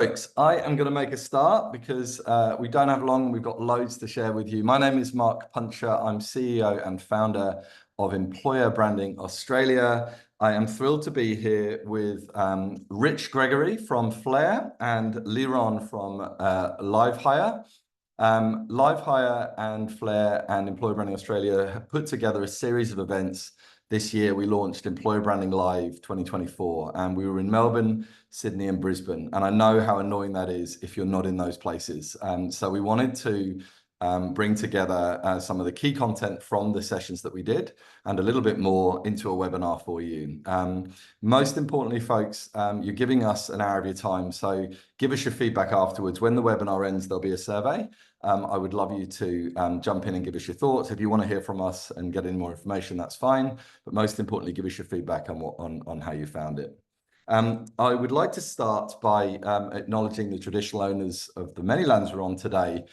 Folks, I am going to make a start because we don't have long. We've got loads to share with you. My name is Mark Puncher. I'm CEO and founder of Employer Branding Australia. I am thrilled to be here with Rich Gregory from Flair and Liron from LiveHire. LiveHire and Flair and Employer Branding Australia have put together a series of events. This year, we launched Employer Branding Live 2024, and we were in Melbourne, Sydney, and Brisbane. And I know how annoying that is if you're not in those places. So we wanted to bring together some of the key content from the sessions that we did and a little bit more into a webinar for you. Most importantly, folks, you're giving us an hour of your time. So give us your feedback afterwards. When the webinar ends, there'll be a survey. I would love you to jump in and give us your thoughts. If you want to hear from us and get any more information, that's fine. But most importantly, give us your feedback on how you found it. I would like to start by acknowledging the traditional owners of the many lands we're on today.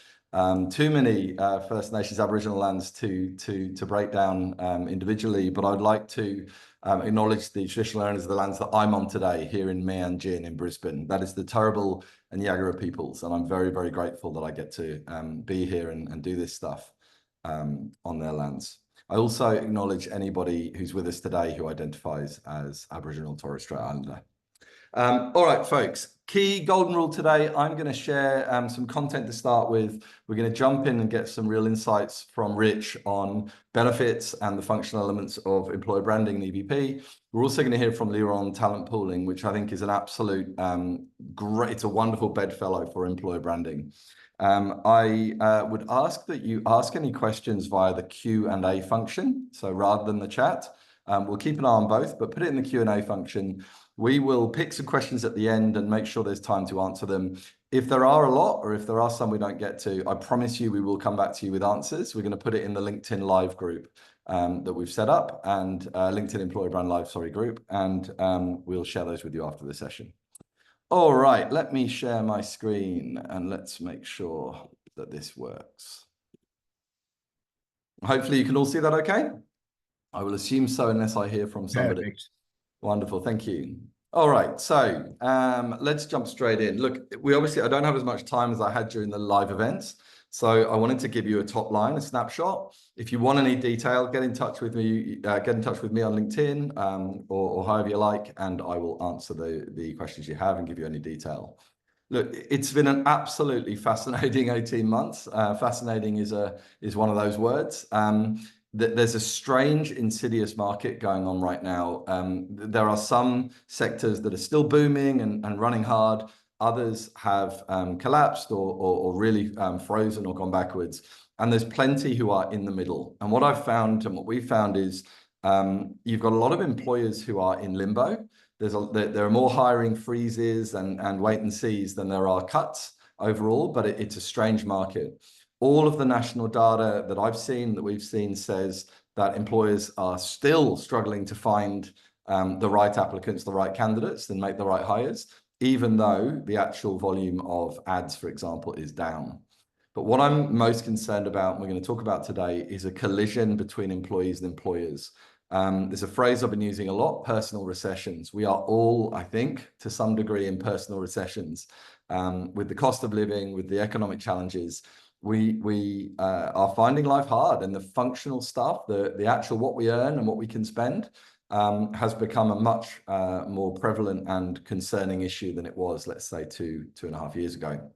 Too many First Nations Aboriginal lands to break down individually, but I'd like to acknowledge the traditional owners of the lands that I'm on today here in Meanjin in Brisbane. That is the Turrbal and Yagara peoples, and I'm very, very grateful that I get to be here and do this stuff on their lands. I also acknowledge anybody who's with us today who identifies as Aboriginal or Torres Strait Islander. All right, folks, key golden rule today. I'm going to share some content to start with. We're going to jump in and get some real insights from Rich on benefits and the functional elements of employer branding and EBP. We're also going to hear from Liron talent pooling, which I think is an absolute great, it's a wonderful bedfellow for employer branding. I would ask that you ask any questions via the Q&A function. So rather than the chat, we'll keep an eye on both, but put it in the Q&A function. We will pick some questions at the end and make sure there's time to answer them. If there are a lot, or if there are some we don't get to, I promise you we will come back to you with answers. We're going to put it in the LinkedIn Live group that we've set up, and LinkedIn Employer Brand Live, group, and we'll share those with you after the session. All right, let me share my screen and let's make sure that this works. Hopefully you can all see that okay? I will assume so unless I hear from somebody. Perfect. Wonderful, thank you. All right, so let's jump straight in. Look, I don't have as much time as I had during the live events, so I wanted to give you a top line, a snapshot. If you want any detail, get in touch with me on LinkedIn or however you like, and I will answer the questions you have and give you any detail. Look, it's been an absolutely fascinating 18 months. Fascinating is one of those words. There's a strange, insidious market going on right now. There are some sectors that are still booming and running hard. Others have collapsed or really frozen or gone backwards. And there's plenty who are in the middle. And what I've found and what we found is you've got a lot of employers who are in limbo. There are more hiring freezes and wait and sees than there are cuts overall, but it's a strange market. All of the national data that I've seen, that we've seen, says that employers are still struggling to find the right applicants, the right candidates, and make the right hires, even though the actual volume of ads, for example, is down. But what I'm most concerned about, and we're going to talk about today, is a collision between employees and employers. There's a phrase I've been using a lot, personal recessions. We are all, I think, to some degree in personal recessions. With the cost of living, with the economic challenges, we are finding life hard, and the functional stuff, the actual what we earn and what we can spend has become a much more prevalent and concerning issue than it was, let's say, two and a half years ago.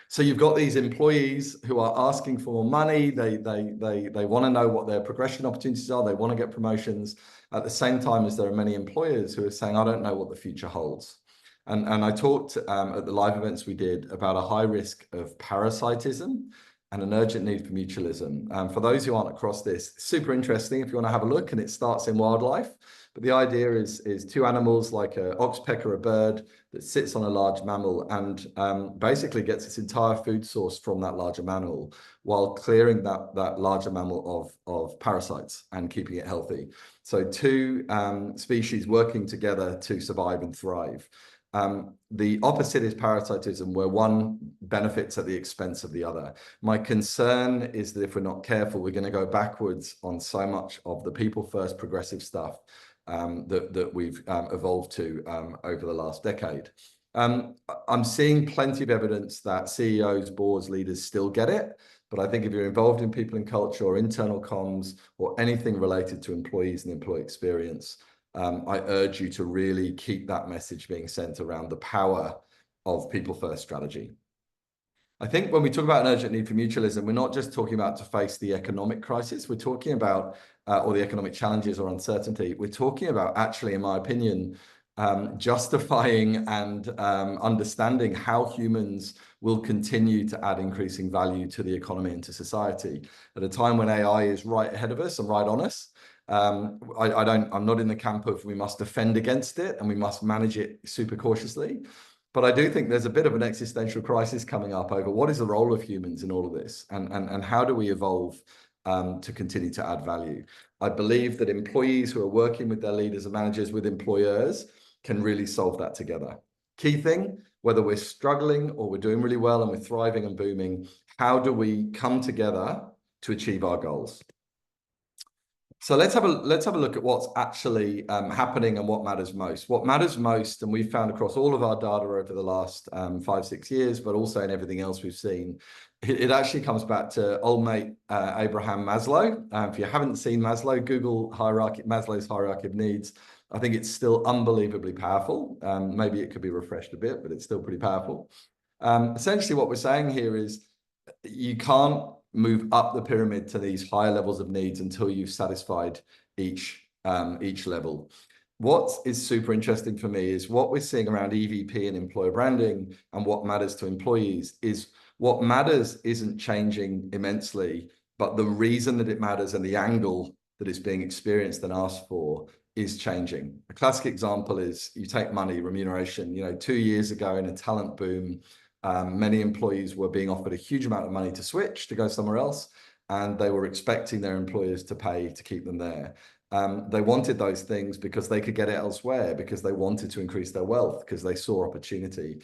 So you've got these employees who are asking for more money. They want to know what their progression opportunities are. They want to get promotions at the same time as there are many employers who are saying, I don't know what the future holds. And I talked at the live events we did about a high risk of parasitism and an urgent need for mutualism. For those who aren't across this, super interesting if you want to have a look, and it starts in wildlife. But the idea is two animals, like an oxpecker, a bird that sits on a large mammal and basically gets its entire food source from that larger mammal while clearing that larger mammal of parasites and keeping it healthy. So two species working together to survive and thrive. The opposite is parasitism, where one benefits at the expense of the other. My concern is that if we're not careful, we're going to go backwards on so much of the people first progressive stuff that we've evolved to over the last decade. I'm seeing plenty of evidence that CEOs, boards, leaders still get it. But I think if you're involved in people and culture or internal comms or anything related to employees and employee experience, I urge you to really keep that message being sent around the power of people first strategy. I think when we talk about an urgent need for mutualism, we're not just talking about to face the economic crisis. We're talking about, or the economic challenges or uncertainty. We're talking about actually, in my opinion, justifying and understanding how humans will continue to add increasing value to the economy and to society at a time when AI is right ahead of us and right on us. I'm not in the camp of we must defend against it and we must manage it super cautiously. But I do think there's a bit of an existential crisis coming up over what is the role of humans in all of this, and how do we evolve to continue to add value. I believe that employees who are working with their leaders and managers with employers can really solve that together. Key thing, whether we're struggling or we're doing really well and we're thriving and booming, how do we come together to achieve our goals? So let's have a look at what's actually happening and what matters most. What matters most, and we've found across all of our data over the last 5-6 years, but also in everything else we've seen, it actually comes back to old mate Abraham Maslow. If you haven't seen Maslow, Google Maslow's hierarchy of needs. I think it's still unbelievably powerful. Maybe it could be refreshed a bit, but it's still pretty powerful. Essentially, what we're saying here is you can't move up the pyramid to these higher levels of needs until you've satisfied each level. What is super interesting for me is what we're seeing around EVP and employer branding and what matters to employees is what matters isn't changing immensely, but the reason that it matters and the angle that is being experienced and asked for is changing. A classic example is you take money, remuneration. 2 years ago in a talent boom, many employees were being offered a huge amount of money to switch, to go somewhere else, and they were expecting their employers to pay to keep them there. They wanted those things because they could get it elsewhere, because they wanted to increase their wealth, because they saw opportunity.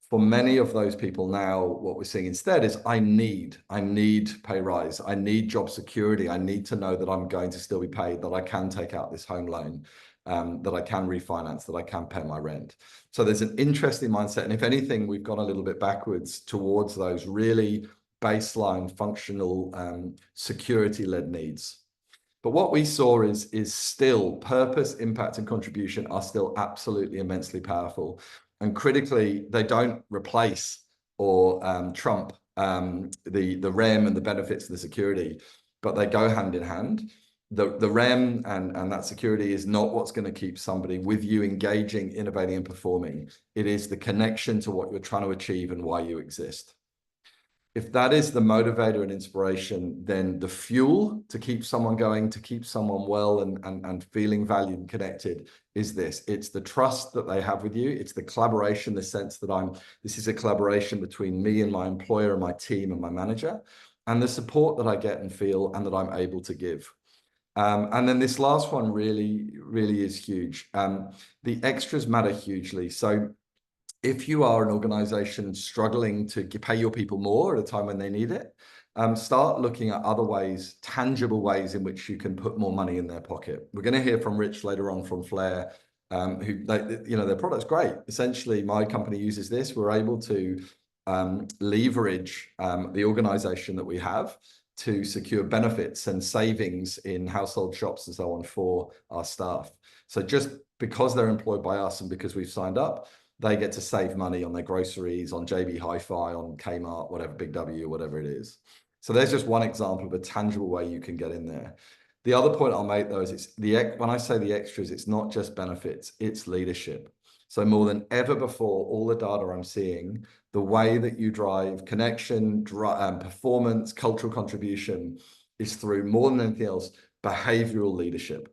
For many of those people now, what we're seeing instead is I need pay rise. I need job security. I need to know that I'm going to still be paid, that I can take out this home loan, that I can refinance, that I can pay my rent. So there's an interesting mindset. And if anything, we've gone a little bit backwards towards those really baseline functional security-led needs. But what we saw is still purpose, impact, and contribution are still absolutely immensely powerful. And critically, they don't replace or trump the REM and the benefits of the security, but they go hand in hand. The REM and that security is not what's going to keep somebody with you engaging, innovating, and performing. It is the connection to what you're trying to achieve and why you exist. If that is the motivator and inspiration, then the fuel to keep someone going, to keep someone well and feeling valued and connected is this. It's the trust that they have with you. It's the collaboration, the sense that this is a collaboration between me and my employer and my team and my manager, and the support that I get and feel and that I'm able to give. And then this last one really, really is huge. The extras matter hugely. So if you are an organization struggling to pay your people more at a time when they need it, start looking at other ways, tangible ways in which you can put more money in their pocket. We're going to hear from Rich later on from Flair, who, their product's great. Essentially, my company uses this. We're able to leverage the organization that we have to secure benefits and savings in household shops and so on for our staff. So just because they're employed by us and because we've signed up, they get to save money on their groceries, on JB Hi-Fi, on Kmart, whatever, Big W, whatever it is. So there's just one example of a tangible way you can get in there. The other point I'll make, though, is when I say the extras, it's not just benefits, it's leadership. So more than ever before, all the data I'm seeing, the way that you drive connection, performance, cultural contribution is through, more than anything else, behavioral leadership.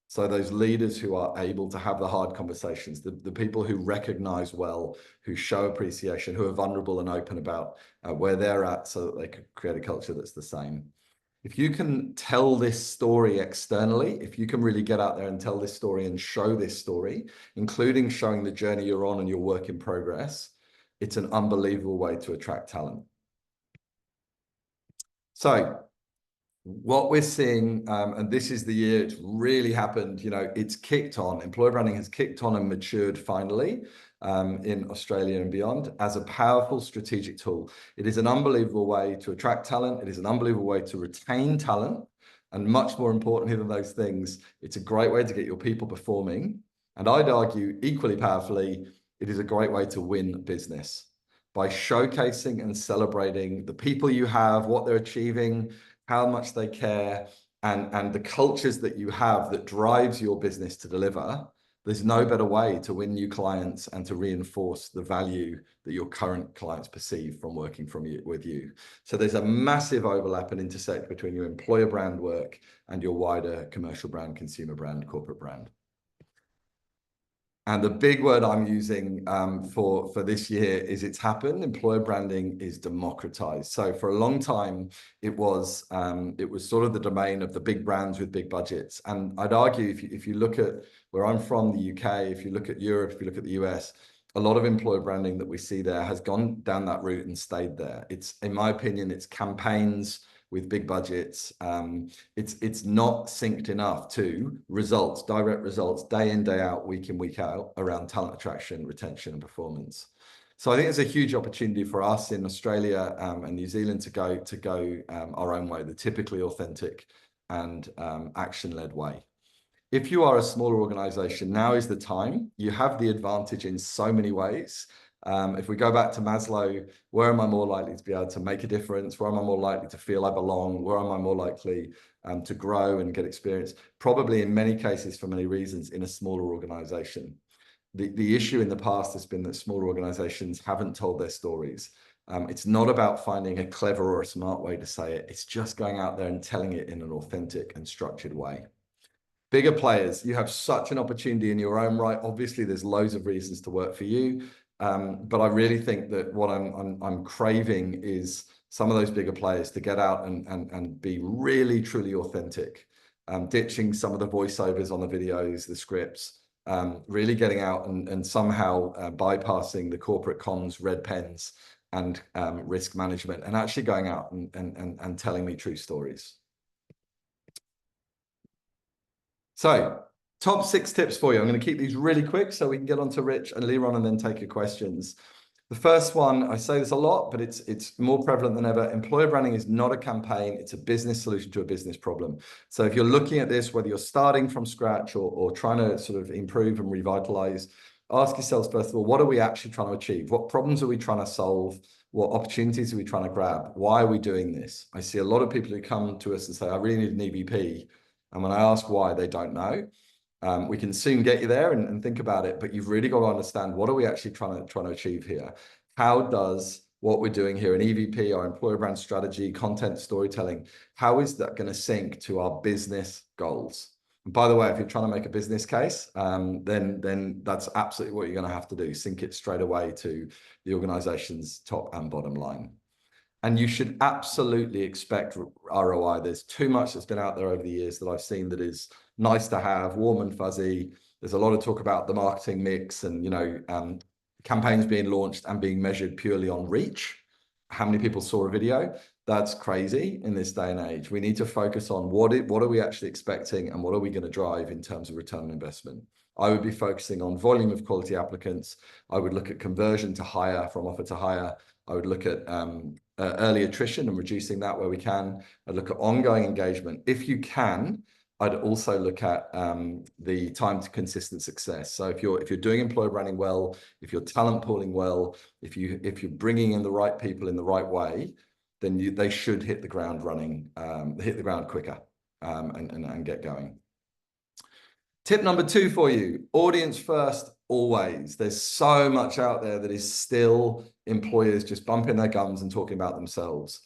So those leaders who are able to have the hard conversations, the people who recognize well, who show appreciation, who are vulnerable and open about where they're at so that they can create a culture that's the same. If you can tell this story externally, if you can really get out there and tell this story and show this story, including showing the journey you're on and your work in progress, it's an unbelievable way to attract talent. So what we're seeing, and this is the year it's really happened, it's kicked on. Employer branding has kicked on and matured finally. in Australia and beyond as a powerful strategic tool. It is an unbelievable way to attract talent. It is an unbelievable way to retain talent. And much more importantly than those things, it's a great way to get your people performing. And I'd argue equally powerfully, it is a great way to win business by showcasing and celebrating the people you have, what they're achieving, how much they care, and the cultures that you have that drives your business to deliver. There's no better way to win new clients and to reinforce the value that your current clients perceive from working with you. So there's a massive overlap and intersect between your employer brand work and your wider commercial brand, consumer brand, corporate brand. And the big word I'm using for this year is it's happened. Employer branding is democratized. So for a long time, it was sort of the domain of the big brands with big budgets. And I'd argue if you look at where I'm from, the UK, if you look at Europe, if you look at the US, a lot of employer branding that we see there has gone down that route and stayed there. It's, in my opinion, it's campaigns with big budgets. It's not synced enough to results, direct results, day in, day out, week in, week out, around talent attraction, retention, and performance. So I think there's a huge opportunity for us in Australia and New Zealand to go our own way, the typically authentic and action-led way. If you are a smaller organization, now is the time. You have the advantage in so many ways. If we go back to Maslow, where am I more likely to be able to make a difference? Where am I more likely to feel I belong? Where am I more likely to grow and get experience? Probably in many cases, for many reasons, in a smaller organization. The issue in the past has been that smaller organizations haven't told their stories. It's not about finding a clever or a smart way to say it. It's just going out there and telling it in an authentic and structured way. Bigger players, you have such an opportunity in your own right. Obviously, there's loads of reasons to work for you. But I really think that what I'm craving is some of those bigger players to get out and be really, truly authentic, ditching some of the voiceovers on the videos, the scripts, really getting out and somehow bypassing the corporate comms, red pens, and risk management, and actually going out and telling me true stories. So, top 6 tips for you. I'm going to keep these really quick so we can get on to Rich and Liron and then take your questions. The first one, I say this a lot, but it's more prevalent than ever. Employer branding is not a campaign. It's a business solution to a business problem. So if you're looking at this, whether you're starting from scratch or trying to sort of improve and revitalize, ask yourselves, first of all, what are we actually trying to achieve? What problems are we trying to solve? What opportunities are we trying to grab? Why are we doing this? I see a lot of people who come to us and say, I really need an EVP. And when I ask why, they don't know. We can soon get you there and think about it, but you've really got to understand, what are we actually trying to achieve here? How does what we're doing here, an EVP, our employer brand strategy, content storytelling, how is that going to sync to our business goals? And by the way, if you're trying to make a business case, then that's absolutely what you're going to have to do. Sync it straight away to the organization's top and bottom line. And you should absolutely expect ROI. There's too much that's been out there over the years that I've seen that is nice to have, warm and fuzzy. There's a lot of talk about the marketing mix and, campaigns being launched and being measured purely on reach. How many people saw a video? That's crazy in this day and age. We need to focus on what are we actually expecting and what are we going to drive in terms of return on investment. I would be focusing on volume of quality applicants. I would look at conversion to hire, from offer to hire. I would look at early attrition and reducing that where we can. I'd look at ongoing engagement. If you can, I'd also look at the time to consistent success. So if you're doing employer branding well, if you're talent pooling well, if you're bringing in the right people in the right way, then they should hit the ground running, hit the ground quicker, and get going. Tip number 2 for you: audience first, always. There's so much out there that is still employers just bumping their gums and talking about themselves.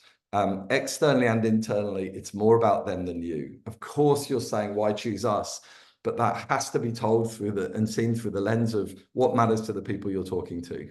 Externally and internally, it's more about them than you. Of course, you're saying, why choose us? But that has to be told through and seen through the lens of what matters to the people you're talking to.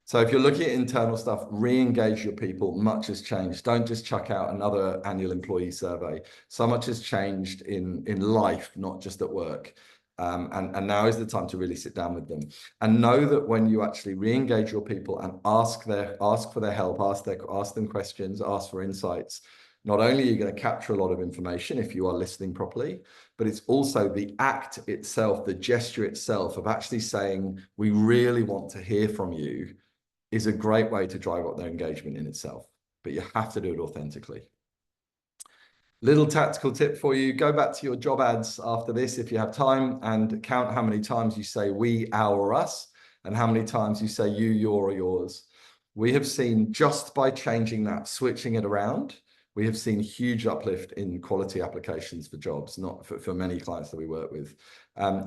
So if you're looking at internal stuff, re-engage your people. Much has changed. Don't just chuck out another annual employee survey. So much has changed in life, not just at work. And now is the time to really sit down with them and know that when you actually re-engage your people and ask for their help, ask them questions, ask for insights, not only are you going to capture a lot of information if you are listening properly, but it's also the act itself, the gesture itself of actually saying, we really want to hear from you, is a great way to drive up their engagement in itself. But you have to do it authentically. Little tactical tip for you, go back to your job ads after this if you have time and count how many times you say we, our, or us, and how many times you say you, your, or yours. We have seen, just by changing that, switching it around, we have seen huge uplift in quality applications for jobs, not for many clients that we work with.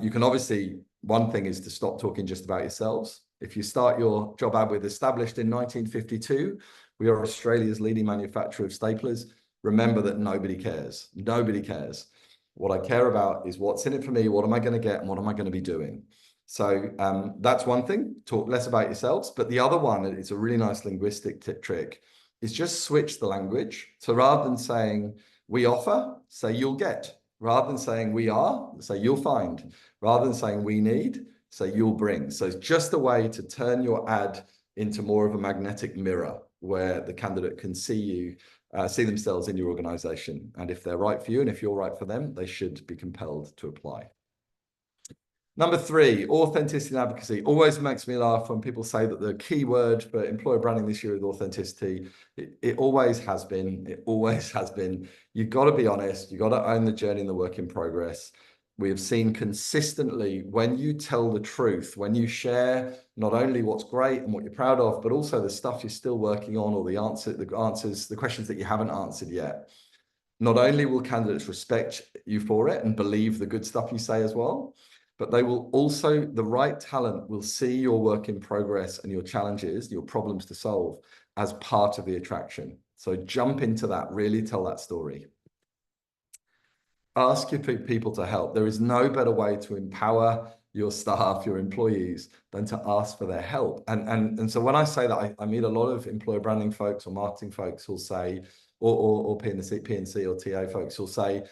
You can obviously, one thing is to stop talking just about yourselves. If you start your job ad with established in 1952, we are Australia's leading manufacturer of staplers. Remember that nobody cares. Nobody cares. What I care about is what's in it for me, what am I going to get, and what am I going to be doing? So that's one thing, talk less about yourselves. But the other one, it's a really nice linguistic trick, is just switch the language. So rather than saying we offer, say you'll get. Rather than saying we are, say you'll find. Rather than saying we need, say you'll bring. So it's just a way to turn your ad into more of a magnetic mirror where the candidate can see you, see themselves in your organization. And if they're right for you and if you're right for them, they should be compelled to apply. Number 3, authenticity and advocacy. Always makes me laugh when people say that the key word for employer branding this year is authenticity. It always has been. It always has been. You've got to be honest. You've got to own the journey and the work in progress. We have seen consistently when you tell the truth, when you share not only what's great and what you're proud of, but also the stuff you're still working on or the questions that you haven't answered yet. Not only will candidates respect you for it and believe the good stuff you say as well, but they will also, the right talent will see your work in progress and your challenges, your problems to solve as part of the attraction. So jump into that, really tell that story. Ask your people to help. There is no better way to empower your staff, your employees, than to ask for their help. And so when I say that, I meet a lot of employer branding folks or marketing folks who'll say, or P&C or TA folks who'll say,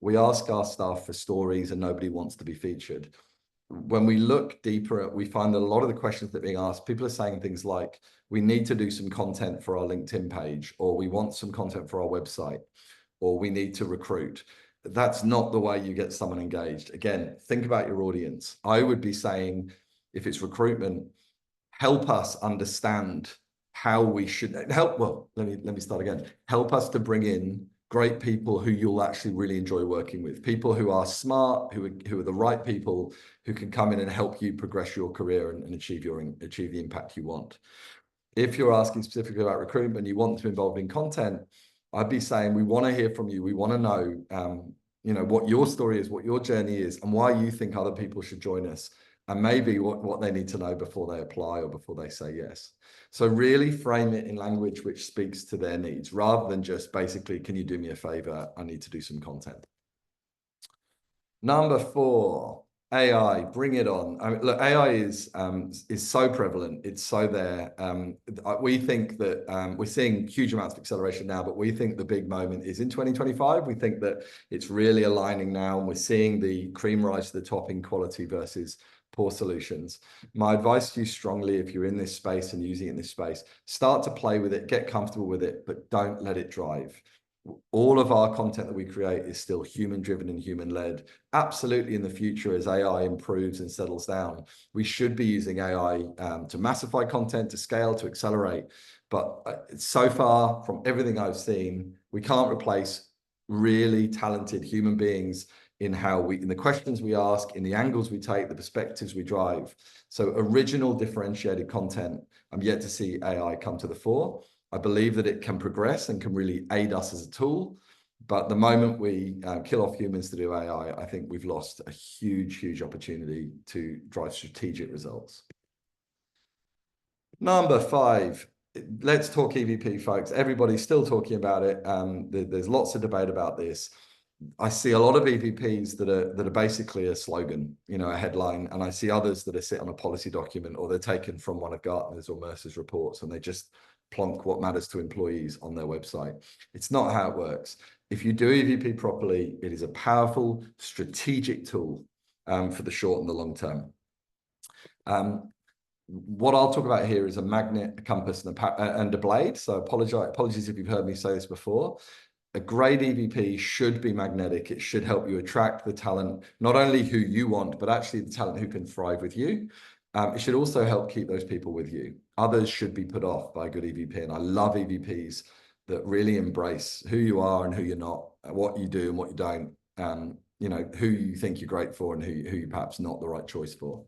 we ask our staff for stories and nobody wants to be featured. When we look deeper, we find that a lot of the questions that are being asked, people are saying things like, we need to do some content for our LinkedIn page, or we want some content for our website, or we need to recruit. That's not the way you get someone engaged. Again, think about your audience. I would be saying, if it's recruitment, help us understand how we should help. Well, let me start again. Help us to bring in great people who you'll actually really enjoy working with. People who are smart, who are the right people, who can come in and help you progress your career and achieve the impact you want. If you're asking specifically about recruitment, you want to be involved in content, I'd be saying, we want to hear from you. We want to know, what your story is, what your journey is, and why you think other people should join us, and maybe what they need to know before they apply or before they say yes. So really frame it in language which speaks to their needs, rather than just basically, can you do me a favor? I need to do some content. Number 4, AI, bring it on. I mean, look, AI is so prevalent. It's so there. We think that we're seeing huge amounts of acceleration now, but we think the big moment is in 2025. We think that it's really aligning now, and we're seeing the cream rise to the top in quality versus poor solutions. My advice to you strongly, if you're in this space and using it in this space, start to play with it, get comfortable with it, but don't let it drive. All of our content that we create is still human driven and human led. Absolutely, in the future, as AI improves and settles down, we should be using AI to massify content, to scale, to accelerate. But so far, from everything I've seen, we can't replace really talented human beings in the questions we ask, in the angles we take, the perspectives we drive. So original differentiated content, I'm yet to see AI come to the fore. I believe that it can progress and can really aid us as a tool. But the moment we kill off humans to do AI, I think we've lost a huge, huge opportunity to drive strategic results. Number 5, let's talk EVP, folks. Everybody's still talking about it. There's lots of debate about this. I see a lot of EVPs that are basically a slogan, a headline, and I see others that are sit on a policy document, or they're taken from one of Gartner's or Mercer's reports, and they just plonk what matters to employees on their website. It's not how it works. If you do EVP properly, it is a powerful strategic tool for the short and the long term. What I'll talk about here is a magnet, a compass, and a blade. So apologies if you've heard me say this before. a great EVP should be magnetic. It should help you attract the talent, not only who you want, but actually the talent who can thrive with you. It should also help keep those people with you. Others should be put off by a good EVP. And I love EVPs that really embrace who you are and who you're not, what you do and what you don't, you know, who you think you're great for and who you're perhaps not the right choice for.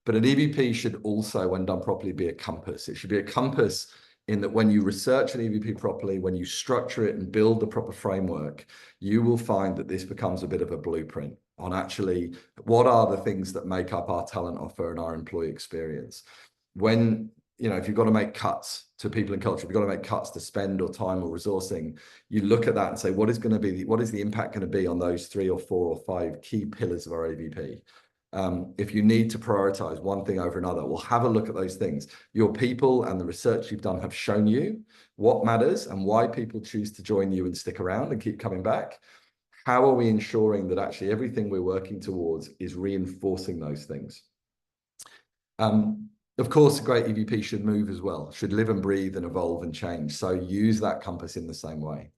But an EVP should also, when done properly, be a compass. It should be a compass in that when you research an EVP properly, when you structure it and build the proper framework, you will find that this becomes a bit of a blueprint on actually what are the things that make up our talent offer and our employee experience. When, you know, if you've got to make cuts to people and culture, if you've got to make cuts to spend or time or resourcing, you look at that and say, what is the impact going to be on those 3 or 4 or 5 key pillars of our EVP? If you need to prioritize one thing over another, well, have a look at those things. Your people and the research you've done have shown you what matters and why people choose to join you and stick around and keep coming back. How are we ensuring that actually everything we're working towards is reinforcing those things? Of course, a great EVP should move as well, should live and breathe and evolve and change. So use that compass in the same way.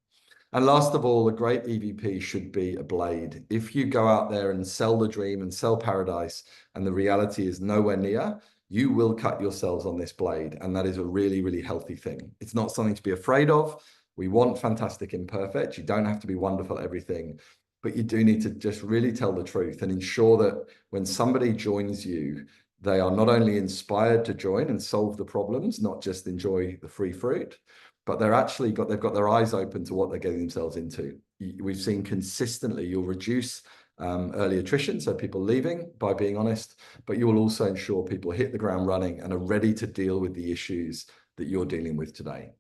And last of all, a great EVP should be a blade. If you go out there and sell the dream and sell paradise and the reality is nowhere near, you will cut yourselves on this blade. And that is a really, really healthy thing. It's not something to be afraid of. We want fantastic imperfect. You don't have to be wonderful at everything, but you do need to just really tell the truth and ensure that when somebody joins you, they are not only inspired to join and solve the problems, not just enjoy the free fruit, but they've got their eyes open to what they're getting themselves into. We've seen consistently you'll reduce early attrition, so people leaving, by being honest, but you will also ensure people hit the ground running and are ready to deal with the issues that you're dealing with today.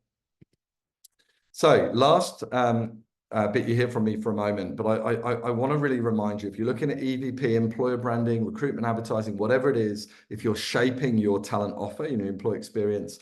So last bit you hear from me for a moment, but I want to really remind you, if you're looking at EVP, employer branding, recruitment advertising, whatever it is, if you're shaping your talent offer, you know, employee experience,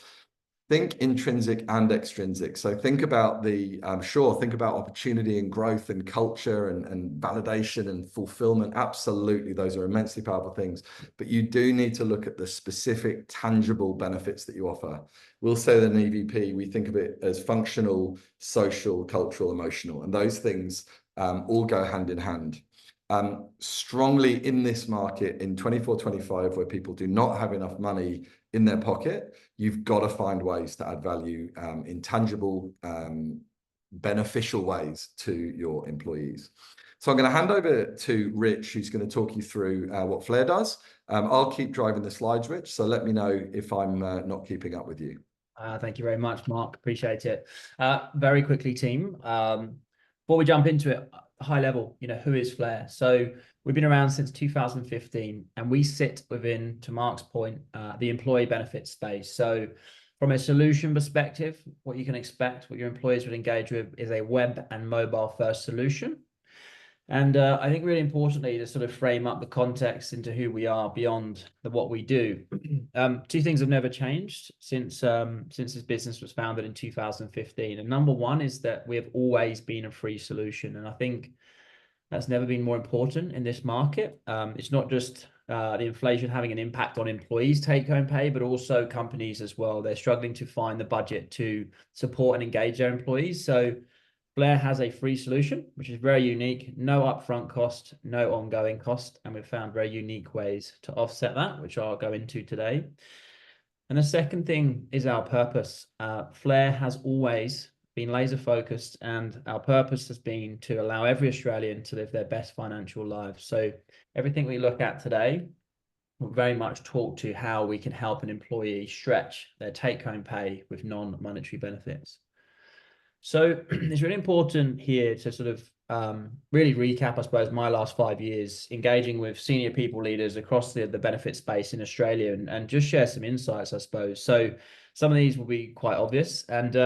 think intrinsic and extrinsic. So think about think about opportunity and growth and culture and validation and fulfillment. Absolutely, those are immensely powerful things. But you do need to look at the specific tangible benefits that you offer. We'll say that in EVP, we think of it as functional, social, cultural, emotional. And those things all go hand in hand. Strongly in this market in 24-25, where people do not have enough money in their pocket, you've got to find ways to add value in tangible, beneficial ways to your employees. So I'm going to hand over to Rich, who's going to talk you through what Flair does. I'll keep driving the slides, Rich, so let me know if I'm not keeping up with you. Thank you very much, Mark. Appreciate it. Very quickly, team. Before we jump into it, high level, you know, who is Flair? So we've been around since 2015, and we sit within, to Mark's point, the employee benefits space. So from a solution perspective, what you can expect, what your employees would engage with, is a web and mobile first solution. And I think really importantly, to sort of frame up the context into who we are beyond what we do. 2 things have never changed since this business was founded in 2015. And number one is that we have always been a free solution. And I think that's never been more important in this market. It's not just the inflation having an impact on employees' take-home pay, but also companies as well. They're struggling to find the budget to support and engage their employees. So Flair has a free solution, which is very unique, no upfront cost, no ongoing cost, and we've found very unique ways to offset that, which I'll go into today. And the second thing is our purpose. Flair has always been laser focused, and our purpose has been to allow every Australian to live their best financial lives. So everything we look at today will very much talk to how we can help an employee stretch their take-home pay with non-monetary benefits. So it's really important here to sort of really recap, I suppose, my last 5 years engaging with senior people leaders across the benefit space in Australia, and just share some insights, I suppose. So some of these will be quite obvious. And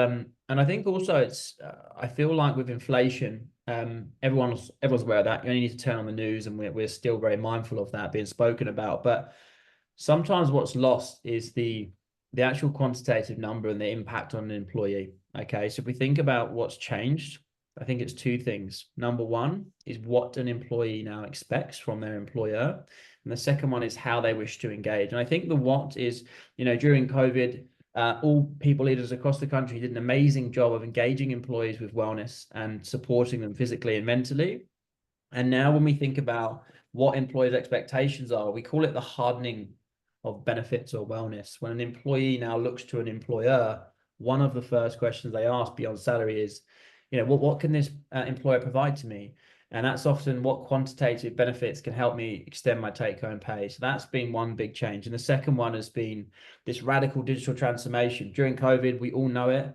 I think also it's, I feel like with inflation, everyone's aware of that. You only need to turn on the news, and we're still very mindful of that being spoken about. But sometimes what's lost is the actual quantitative number and the impact on an employee. Okay, so if we think about what's changed, I think it's 2 things. Number one is what an employee now expects from their employer. And the second one is how they wish to engage. And I think the what is, you know, during COVID, All people leaders across the country did an amazing job of engaging employees with wellness and supporting them physically and mentally. And now when we think about what employees' expectations are, we call it the hardening of benefits or wellness. When an employee now looks to an employer, one of the first questions they ask beyond salary is, what can this employer provide to me? And that's often what quantitative benefits can help me extend my take-home pay. So that's been one big change. And the second one has been this radical digital transformation. During COVID, we all know it.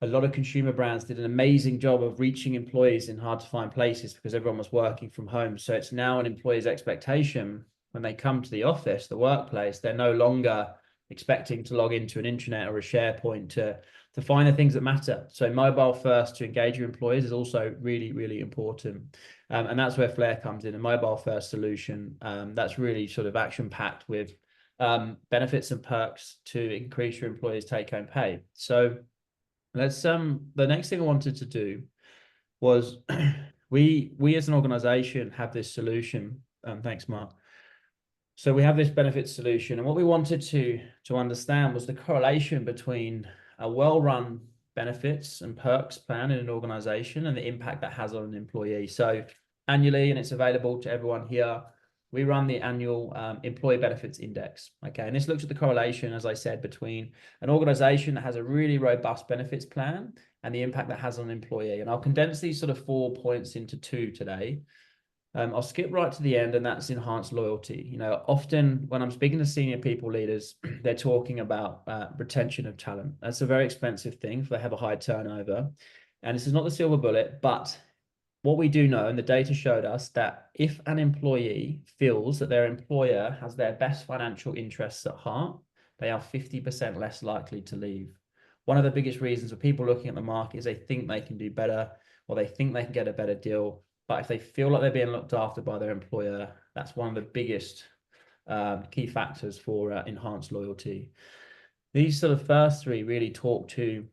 A lot of consumer brands did an amazing job of reaching employees in hard to find places because everyone was working from home. So it's now an employee's expectation when they come to the office, the workplace, they're no longer expecting to log into an intranet or a SharePoint to find the things that matter. So mobile first to engage your employees is also really, really important. And that's where Flare comes in, a mobile first solution. That's really sort of action packed with benefits and perks to increase your employees' take home pay. So let's the next thing I wanted to do was we as an organization have this solution. Thanks, Mark. So we have this benefit solution, and what we wanted to understand was the correlation between a well-run benefits and perks plan in an organization and the impact that has on an employee. So annually, and it's available to everyone here, we run the annual employee benefits index. Okay, and this looks at the correlation, as I said, between an organization that has a really robust benefits plan and the impact that has on an employee. And I'll condense these sort of 4 points into 2 today. I'll skip right to the end, and that's enhanced loyalty. Often when I'm speaking to senior people leaders, they're talking about retention of talent. That's a very expensive thing if they have a high turnover. And this is not the silver bullet, but what we do know, and the data showed us, that if an employee feels that their employer has their best financial interests at heart, they are 50% less likely to leave. One of the biggest reasons for people looking at the market is they think they can do better, or they think they can get a better deal. But if they feel like they're being looked after by their employer, that's one of the biggest key factors for enhanced loyalty. These sort of first 3 really talk to,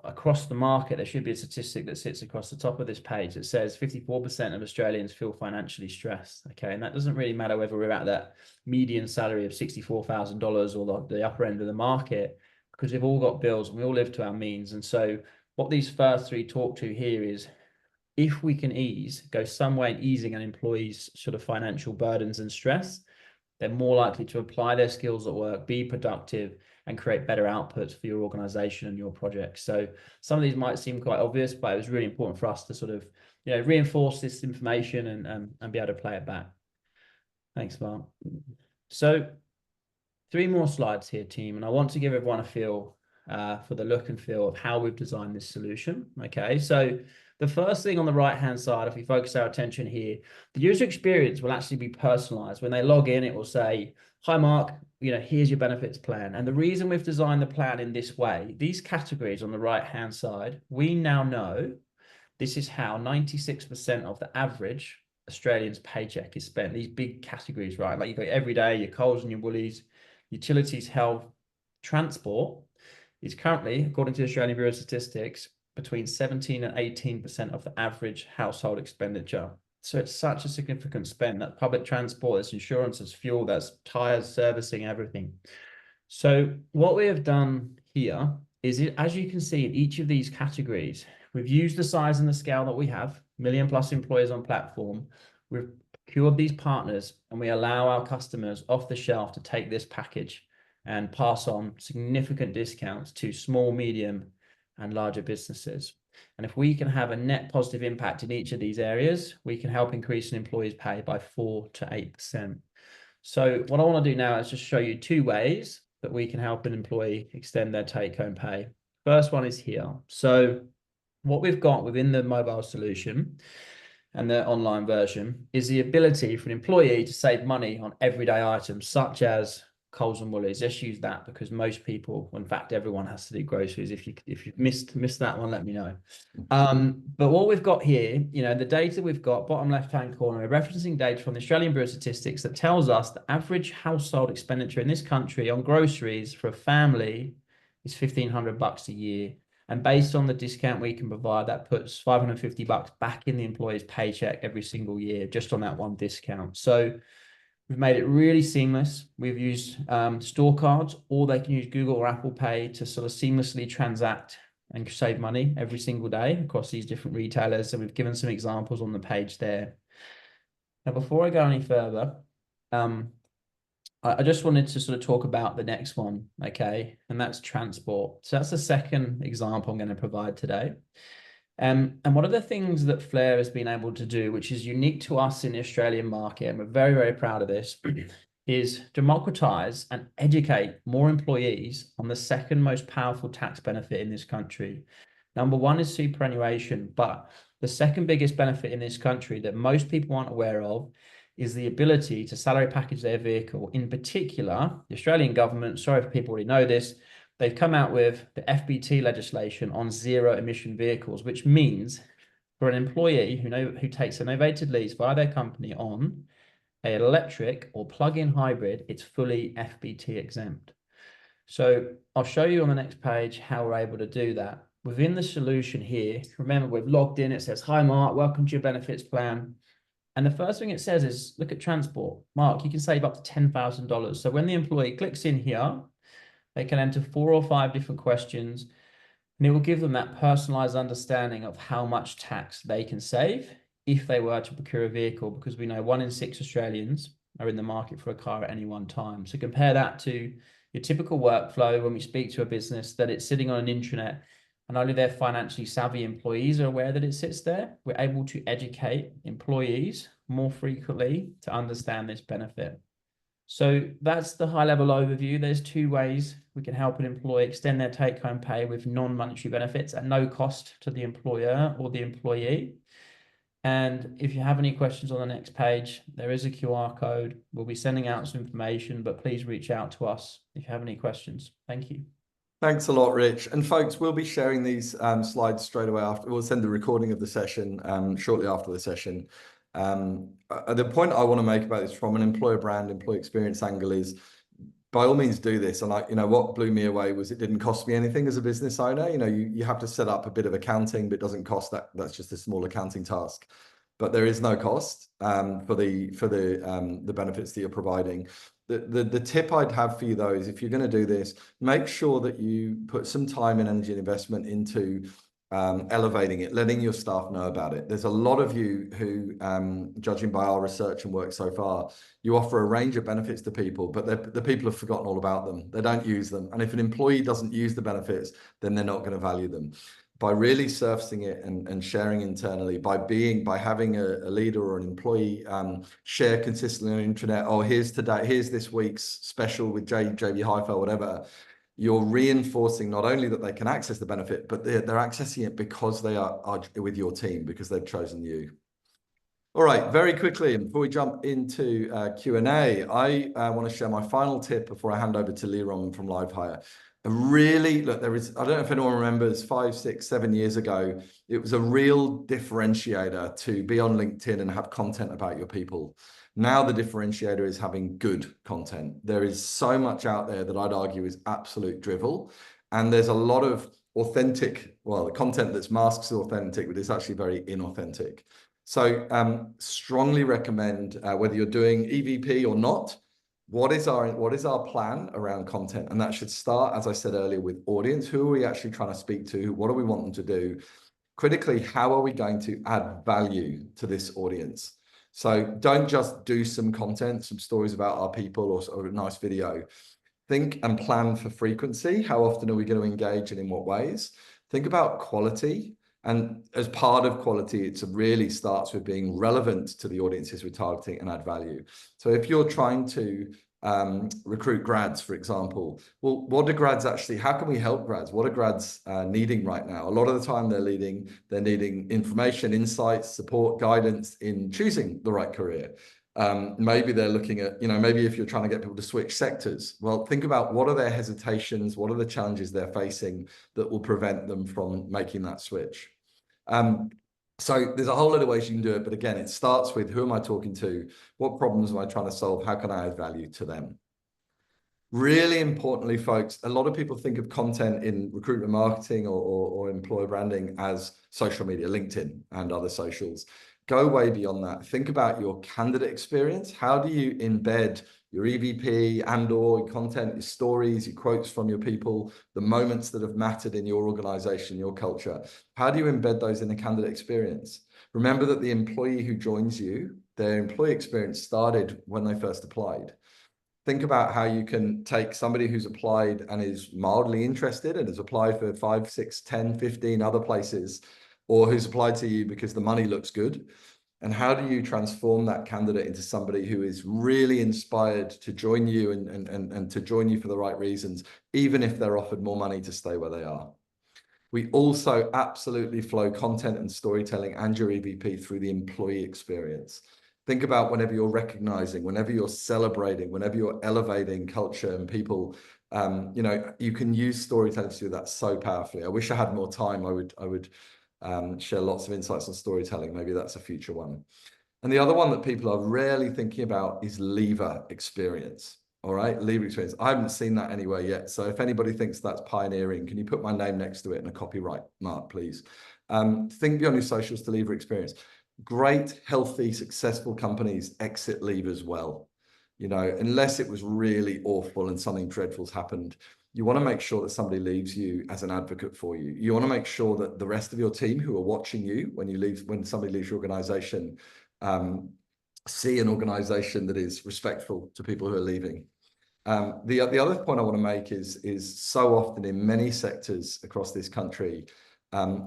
across the market, there should be a statistic that sits across the top of this page that says 54% of Australians feel financially stressed. Okay, and that doesn't really matter whether we're at that median salary of $64,000 or the upper end of the market, because we've all got bills and we all live to our means. And so what these first 3 talk to here is, if we can go some way in easing an employee's sort of financial burdens and stress, they're more likely to apply their skills at work, be productive, and create better outputs for your organization and your projects. So some of these might seem quite obvious, but it was really important for us to sort of, reinforce this information and be able to play it back. Thanks, Mark. So 3 more slides here, team, and I want to give everyone a feel for the look and feel of how we've designed this solution. Okay, so the first thing on the right-hand side, if we focus our attention here, the user experience will actually be personalized. When they log in, it will say, "Hi, Mark, here's your benefits plan." And the reason we've designed the plan in this way, these categories on the right-hand side, we now know this is how 96% of the average Australian's paycheck is spent. These big categories, right? Like you've got every day, your Coles and your Woolies, utilities, health, transport is currently, according to the Australian Bureau of Statistics, between 17 and 18% of the average household expenditure. So it's such a significant spend. That's public transport, that's insurance, that's fuel, that's tires, servicing, everything. So what we have done here is, as you can see in each of these categories, we've used the size and the scale that we have, million plus employers on platform. We've procured these partners, and we allow our customers off the shelf to take this package and pass on significant discounts to small, medium, and larger businesses. And if we can have a net positive impact in each of these areas, we can help increase an employee's pay by 4 to 8%. So what I want to do now is just show you 2 ways that we can help an employee extend their take-home pay. First one is here. So what we've got within the mobile solution and the online version is the ability for an employee to save money on everyday items such as Coles and Woolies. Just use that because most people, in fact, everyone has to do groceries. If you've missed that one, let me know. But what we've got here, the data we've got, bottom left-hand corner, we're referencing data from the Australian Bureau of Statistics that tells us the average household expenditure in this country on groceries for a family is $1,500 a year. And based on the discount we can provide, that puts $550 back in the employee's paycheck every single year, just on that one discount. So We've made it really seamless. We've used store cards, or they can use Google or Apple Pay to sort of seamlessly transact and save money every single day across these different retailers. So we've given some examples on the page there. Now, before I go any further, I just wanted to sort of talk about the next one, okay? And that's transport. So that's the second example I'm going to provide today. And one of the things that Flair has been able to do, which is unique to us in the Australian market, and we're very, very proud of this, is democratize and educate more employees on the second most powerful tax benefit in this country. Number one is superannuation, but the second biggest benefit in this country that most people aren't aware of is the ability to salary package their vehicle. In particular, the Australian government, sorry if people already know this, they've come out with the FBT legislation on zero emission vehicles, which means for an employee who takes a novated lease via their company on an electric or plug-in hybrid, it's fully FBT exempt. So I'll show you on the next page how we're able to do that. Within the solution here, remember we've logged in, it says, "Hi Mark, welcome to your benefits plan." And the first thing it says is, look at transport. Mark, you can save up to $10,000. So when the employee clicks in here, they can enter 4 or 5 different questions, and it will give them that personalized understanding of how much tax they can save if they were to procure a vehicle, because we know 1 in 6 Australians are in the market for a car at any one time. So compare that to your typical workflow when we speak to a business that it's sitting on an intranet and only their financially savvy employees are aware that it sits there. We're able to educate employees more frequently to understand this benefit. So that's the high level overview. There's 2 ways we can help an employee extend their take home pay with non-monetary benefits at no cost to the employer or the employee. And if you have any questions on the next page, there is a QR code. We'll be sending out some information, but please reach out to us if you have any questions. Thank you. Thanks a lot, Rich. And folks, we'll be sharing these slides straight away after. We'll send the recording of the session shortly after the session. The point I want to make about this from an employer brand, employee experience angle is, by all means, do this. And what blew me away was it didn't cost me anything as a business owner. You have to set up a bit of accounting, but it doesn't cost that. That's just a small accounting task. But there is no cost for the benefits that you're providing. The tip I'd have for you though is, if you're going to do this, make sure that you put some time and energy and investment into elevating it, letting your staff know about it. There's a lot of you who, judging by our research and work so far, you offer a range of benefits to people, but the people have forgotten all about them. They don't use them. And if an employee doesn't use the benefits, then they're not going to value them. By really surfacing it and sharing internally, by having a leader or an employee share consistently on the intranet, oh, here's this week's special with JB Hi-Fi or whatever, you're reinforcing not only that they can access the benefit, but they're accessing it because they are with your team, because they've chosen you. All right, very quickly, before we jump into Q&A, I want to share my final tip before I hand over to Liron from LiveHire. Really, look, I don't know if anyone remembers 5, 6, 7 years ago, it was a real differentiator to be on LinkedIn and have content about your people. Now the differentiator is having good content. There is so much out there that I'd argue is absolute drivel. And there's a lot of authentic, the content that's masks authentic, but it's actually very inauthentic. So strongly recommend, whether you're doing EVP or not, what is our plan around content? And that should start, as I said earlier, with audience. Who are we actually trying to speak to? What do we want them to do? Critically, how are we going to add value to this audience? So don't just do some content, some stories about our people or a nice video. Think and plan for frequency. How often are we going to engage and in what ways? Think about quality. And as part of quality, it really starts with being relevant to the audiences we're targeting and add value. So if you're trying to recruit grads, for example, well, what do grads actually, how can we help grads? What are grads needing right now? A lot of the time they're needing information, insights, support, guidance in choosing the right career. Maybe they're looking at, maybe if you're trying to get people to switch sectors, well, think about what are their hesitations, what are the challenges they're facing that will prevent them from making that switch. So there's a whole lot of ways you can do it, but again, it starts with, who am I talking to? What problems am I trying to solve? How can I add value to them? Really importantly, folks, a lot of people think of content in recruitment marketing or employer branding as social media, LinkedIn and other socials. go way beyond that. Think about your candidate experience. How do you embed your EVP and/or your content, your stories, your quotes from your people, the moments that have mattered in your organization, your culture? How do you embed those in the candidate experience? Remember that the employee who joins you, their employee experience started when they first applied. Think about how you can take somebody who's applied and is mildly interested and has applied for 5, 6, 10, 15 other places, or who's applied to you because the money looks good. And how do you transform that candidate into somebody who is really inspired to join you and to join you for the right reasons, even if they're offered more money to stay where they are? We also absolutely flow content and storytelling and your EVP through the employee experience. Think about whenever you're recognizing, whenever you're celebrating, whenever you're elevating culture and people, you can use storytelling to do that so powerfully. I wish I had more time. I would share lots of insights on storytelling. Maybe that's a future one. And the other one that people are rarely thinking about is leaver experience. All right, leaver experience. I haven't seen that anywhere yet. So if anybody thinks that's pioneering, can you put my name next to it and a copyright mark, please? Think beyond your socials to leaver experience. Great, healthy, successful companies exit leavers well. Unless it was really awful and something dreadful's happened, you want to make sure that somebody leaves you as an advocate for you. You want to make sure that the rest of your team who are watching you when somebody leaves your organization, see an organization that is respectful to people who are leaving. The other point I want to make is so often in many sectors across this country,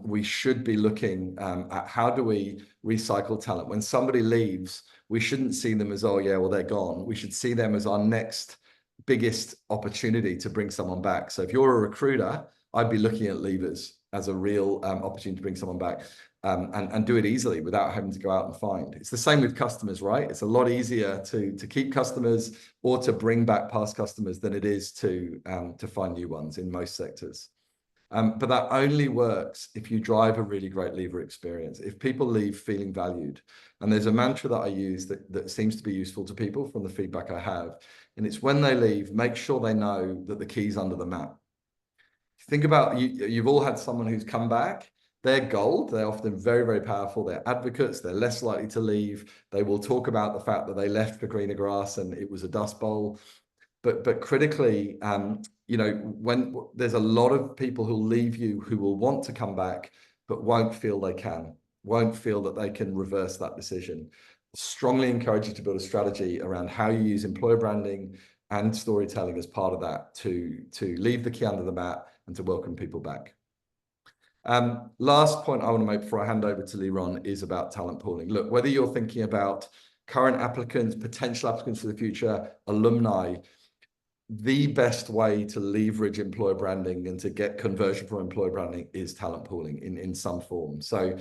we should be looking at how do we recycle talent. When somebody leaves, we shouldn't see them as, oh yeah, well, they're gone. We should see them as our next biggest opportunity to bring someone back. So if you're a recruiter, I'd be looking at leavers as a real opportunity to bring someone back. And do it easily without having to go out and find. It's the same with customers, right? It's a lot easier to keep customers or to bring back past customers than it is to find new ones in most sectors. But that only works if you drive a really great leaver experience. If people leave feeling valued, and there's a mantra that I use that seems to be useful to people from the feedback I have, and it's when they leave, make sure they know that the key's under the mat. Think about you've all had someone who's come back. They're gold. They're often very, very powerful. They're advocates. They're less likely to leave. They will talk about the fact that they left for greener grass and it was a dust bowl. But critically, when there's a lot of people who leave you who will want to come back, but won't feel that they can reverse that decision. Strongly encourage you to build a strategy around how you use employer branding and storytelling as part of that to leave the key under the mat and to welcome people back. Last point I want to make before I hand over to Liron is about talent pooling. Look, whether you're thinking about current applicants, potential applicants for the future, alumni, the best way to leverage employer branding and to get conversion from employer branding is talent pooling in some form. So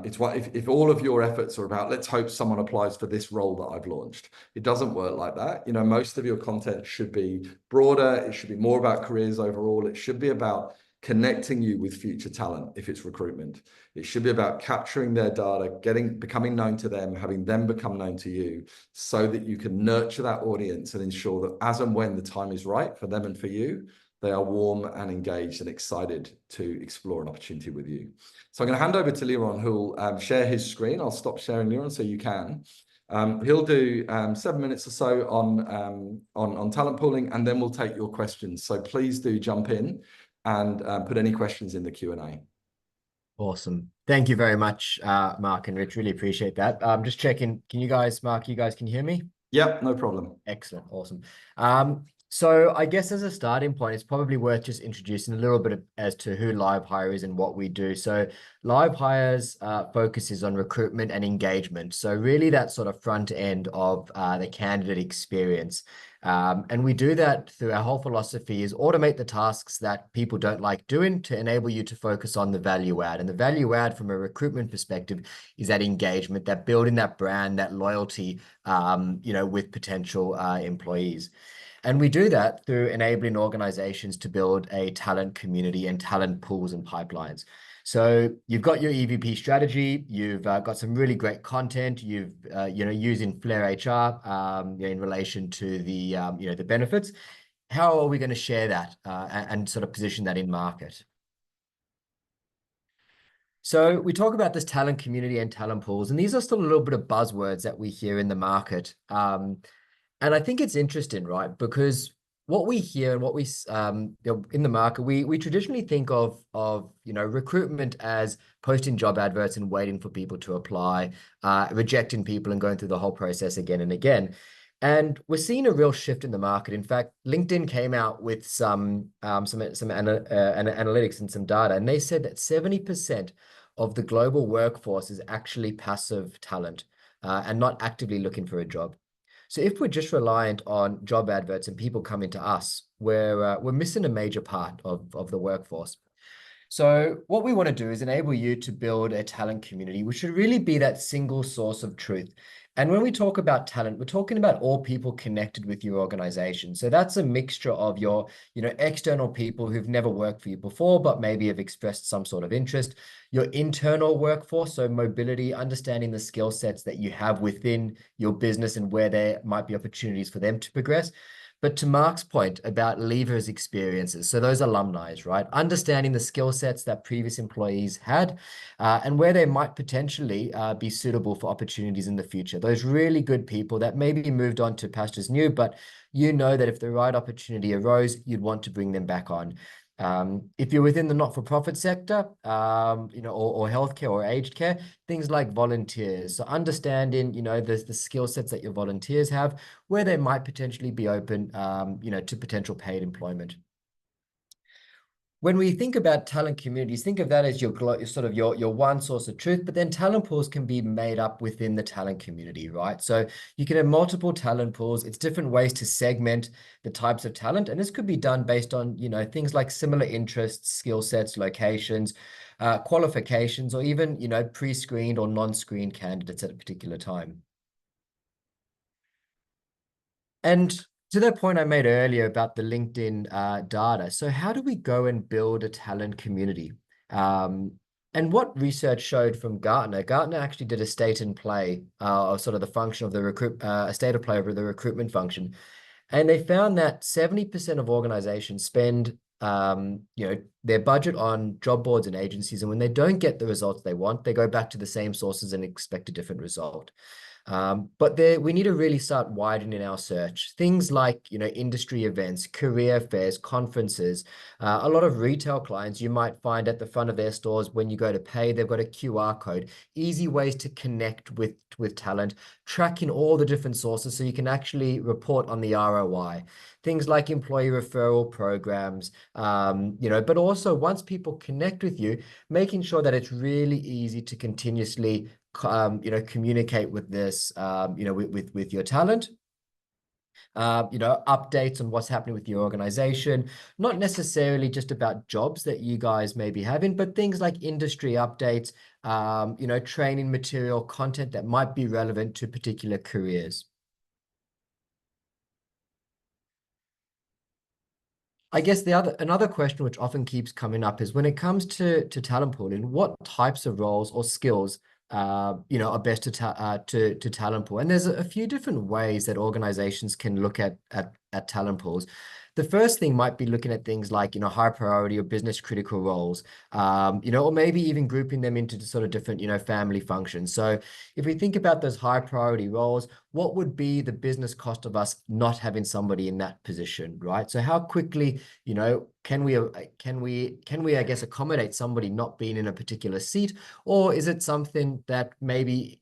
it's what if all of your efforts are about, let's hope someone applies for this role that I've launched. It doesn't work like that. Most of your content should be broader. It should be more about careers overall. It should be about connecting you with future talent if it's recruitment. It should be about capturing their data, becoming known to them, having them become known to you so that you can nurture that audience and ensure that as and when the time is right for them and for you, they are warm and engaged and excited to explore an opportunity with you. So I'm going to hand over to Liron, who'll share his screen. I'll stop sharing, Liron, so you can. He'll do 7 minutes or so on talent pooling, and then we'll take your questions. So please do jump in and put any questions in the Q&A. Awesome. Thank you very much, Mark and Rich. Really appreciate that. Just checking. Can you guys, Mark, can you hear me? Yep, no problem. Excellent. Awesome. So I guess as a starting point, it's probably worth just introducing a little bit as to who LiveHire is and what we do. So LiveHire's focus is on recruitment and engagement. So really that sort of front end of the candidate experience. And we do that through our whole philosophy is automate the tasks that people don't like doing to enable you to focus on the value add. And the value add from a recruitment perspective is that engagement, that building that brand, that loyalty, with potential employees. And we do that through enabling organizations to build a talent community and talent pools and pipelines. So you've got your EVP strategy, you've got some really great content, you've using Flair HR in relation to the the benefits. How are we going to share that and sort of position that in market? So we talk about this talent community and talent pools, and these are still a little bit of buzzwords that we hear in the market. And I think it's interesting, right? Because what we hear and what we in the market, we traditionally think of recruitment as posting job adverts and waiting for people to apply, rejecting people and going through the whole process again and again. And we're seeing a real shift in the market. In fact, LinkedIn came out with some analytics and some data, and they said that 70% of the global workforce is actually passive talent and not actively looking for a job. So if we're just reliant on job adverts and people coming to us, we're missing a major part of the workforce. So what we want to do is enable you to build a talent community, which should really be that single source of truth. And when we talk about talent, we're talking about all people connected with your organization. So that's a mixture of your, external people who've never worked for you before, but maybe have expressed some sort of interest. Your internal workforce, so mobility, understanding the skill sets that you have within your business and where there might be opportunities for them to progress. But to Mark's point about leavers' experiences, so those alumni, right? Understanding the skill sets that previous employees had and where they might potentially be suitable for opportunities in the future. Those really good people that maybe moved on to pastures new, but you know that if the right opportunity arose, you'd want to bring them back on. If you're within the not-for-profit sector, or healthcare or aged care, things like volunteers. So understanding, the skill sets that your volunteers have, where they might potentially be open, to potential paid employment. When we think about talent communities, think of that as your one source of truth, but then talent pools can be made up within the talent community, right? So you can have multiple talent pools. It's different ways to segment the types of talent. And this could be done based on, things like similar interests, skill sets, locations, qualifications, or even, pre-screened or non-screened candidates at a particular time. And to that point I made earlier about the LinkedIn data. So how do we go and build a talent community? And what research showed from Gartner actually did a state and play of sort of the function of the a state of play over the recruitment function. And they found that 70% of organizations spend their budget on job boards and agencies. And when they don't get the results they want, they go back to the same sources and expect a different result. But we need to really start widening our search. Things like, industry events, career fairs, conferences. A lot of retail clients you might find at the front of their stores when you go to pay, they've got a QR code, easy ways to connect with talent, tracking all the different sources so you can actually report on the ROI. Things like employee referral programs, but also once people connect with you, making sure that it's really easy to continuously communicate with this, with your talent. Updates on what's happening with your organization, not necessarily just about jobs that you guys may be having, but things like industry updates, training material, content that might be relevant to particular careers. I guess another question which often keeps coming up is when it comes to talent pooling, what types of roles or skills are best to talent pool? And there's a few different ways that organizations can look at talent pools. The first thing might be looking at things like, high priority or business critical roles, or maybe even grouping them into sort of different, family functions. So if we think about those high priority roles, what would be the business cost of us not having somebody in that position, right? So how quickly, can we, I guess, accommodate somebody not being in a particular seat? Or is it something that maybe,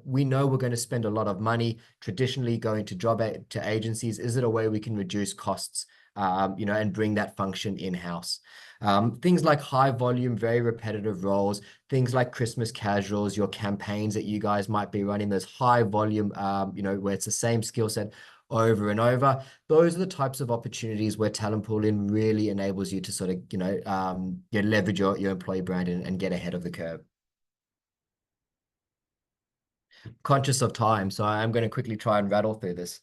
we know we're going to spend a lot of money traditionally going to agencies? Is it a way we can reduce costs, and bring that function in-house? Things like high volume, very repetitive roles, things like Christmas casuals, your campaigns that you guys might be running, those high volume, where it's the same skill set over and over. Those are the types of opportunities where talent pooling really enables you to sort of, leverage your employee brand and get ahead of the curve. Conscious of time, so I'm going to quickly try and rattle through this.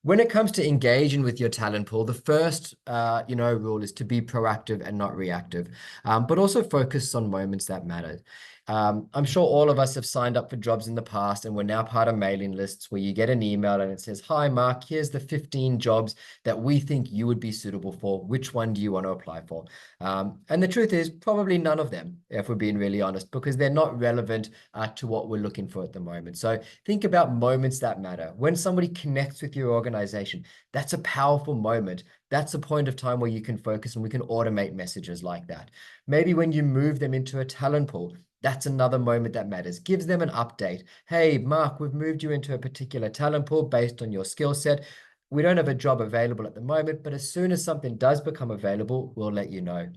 When it comes to engaging with your talent pool, the first, rule is to be proactive and not reactive, but also focus on moments that matter. I'm sure all of us have signed up for jobs in the past, and we're now part of mailing lists where you get an email and it says, "Hi, Mark, here's the 15 jobs that we think you would be suitable for. Which one do you want to apply for?" And the truth is probably none of them, if we're being really honest, because they're not relevant to what we're looking for at the moment. So think about moments that matter. When somebody connects with your organization, that's a powerful moment. That's a point of time where you can focus, and we can automate messages like that. Maybe when you move them into a talent pool, that's another moment that matters. Gives them an update. "Hey, Mark, we've moved you into a particular talent pool based on your skill set. We don't have a job available at the moment, but as soon as something does become available, we'll let you know."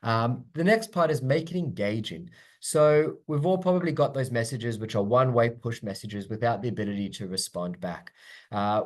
The next part is make it engaging. So we've all probably got those messages which are one-way push messages without the ability to respond back.